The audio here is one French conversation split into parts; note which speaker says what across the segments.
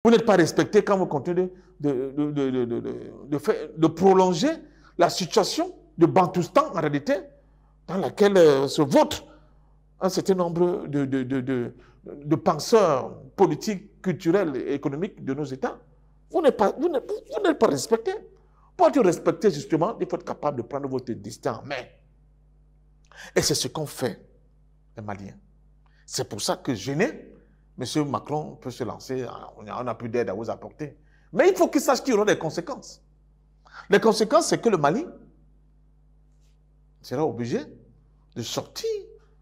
Speaker 1: Vous n'êtes pas respecté quand vous continuez de prolonger la situation de Bantoustan, en réalité, dans laquelle se votent un certain nombre de penseurs politiques, culturels et économiques de nos États. Vous n'êtes pas respecté. Pour être respecté, justement, il faut être capable de prendre votre destin en main. Et c'est ce qu'ont fait les Maliens. C'est pour ça que gêné, M. Macron peut se lancer, on n'a plus d'aide à vous apporter. Mais il faut qu'il sache qu'il y aura des conséquences. Les conséquences, c'est que le Mali sera obligé de sortir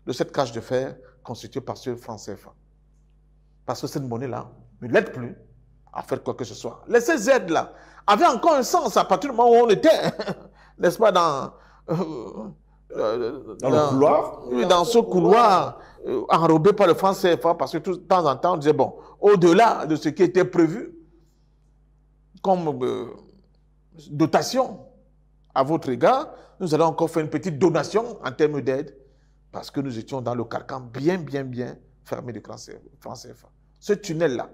Speaker 1: de cette cage de fer constituée par ce franc CFA. Parce que cette monnaie-là ne l'aide plus à faire quoi que ce soit. Ces aides-là avaient encore un sens à partir du moment où on était, n'est-ce pas, dans
Speaker 2: le couloir.
Speaker 1: Dans ce couloir enrobé par le franc CFA, parce que de temps en temps, on disait, bon, au-delà de ce qui était prévu comme dotation à votre égard, nous allons encore faire une petite donation en termes d'aide, parce que nous étions dans le carcan bien fermé du franc CFA. Ce tunnel-là,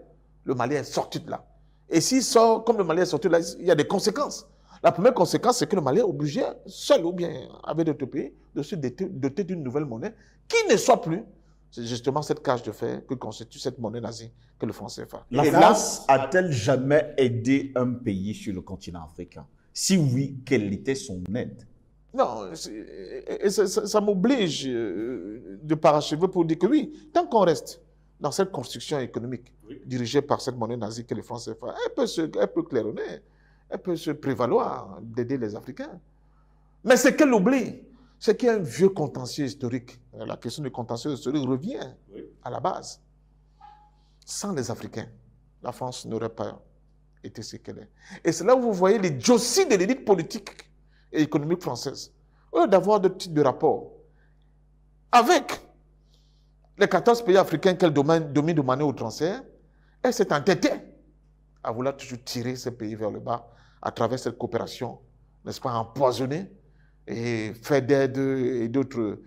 Speaker 1: le Mali est sorti de là. Et s'il sort, comme le Mali est sorti de là, il y a des conséquences. La première conséquence, c'est que le Mali est obligé, seul ou bien avec d'autres pays, de se doter d'une nouvelle monnaie qui ne soit plus, c'est justement cette cage de fer que constitue cette monnaie nazie que le franc CFA.
Speaker 2: La France a-t-elle jamais aidé un pays sur le continent africain? Si oui, quelle était son aide?
Speaker 1: Non, ça m'oblige de parachever pour dire que oui, tant qu'on reste dans cette construction économique dirigée par cette monnaie nazie que le franc CFA, elle peut claironner, elle peut se prévaloir d'aider les Africains. Mais ce qu'elle oublie, c'est qu'il y a un vieux contentieux historique. La question du contentieux historique revient à la base. Sans les Africains, la France n'aurait pas été ce qu'elle est. Et c'est là où vous voyez l'idiotie de l'élite politique et économique française. Au lieu d'avoir de types de rapports avec les 14 pays africains qu'elle domine de manière outrancière, elle s'est entêtée à vouloir toujours tirer ces pays vers le bas à travers cette coopération, n'est-ce pas, empoisonnée, et fait d'aide et d'autres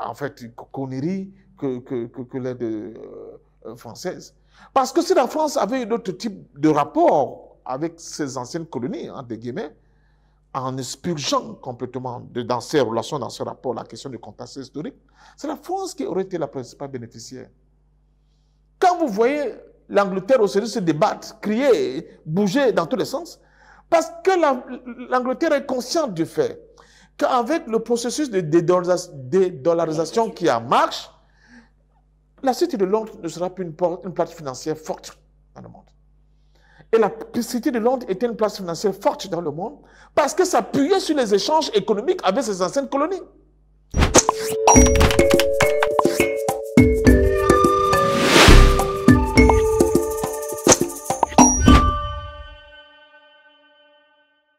Speaker 1: en fait, conneries que l'aide française. Parce que si la France avait un autre type de rapport avec ses anciennes colonies, entre guillemets, en expurgeant complètement dans ses relations, dans ce rapport, la question du contentieux historique, c'est la France qui aurait été la principale bénéficiaire. Quand vous voyez l'Angleterre aujourd'hui se débattre, crier, bouger dans tous les sens, parce que l'Angleterre est consciente du fait qu'avec le processus de dédollarisation qui est en marche, la City de Londres ne sera plus une place financière forte dans le monde. Et la City de Londres était une place financière forte dans le monde parce que ça appuyait sur les échanges économiques avec ses anciennes colonies.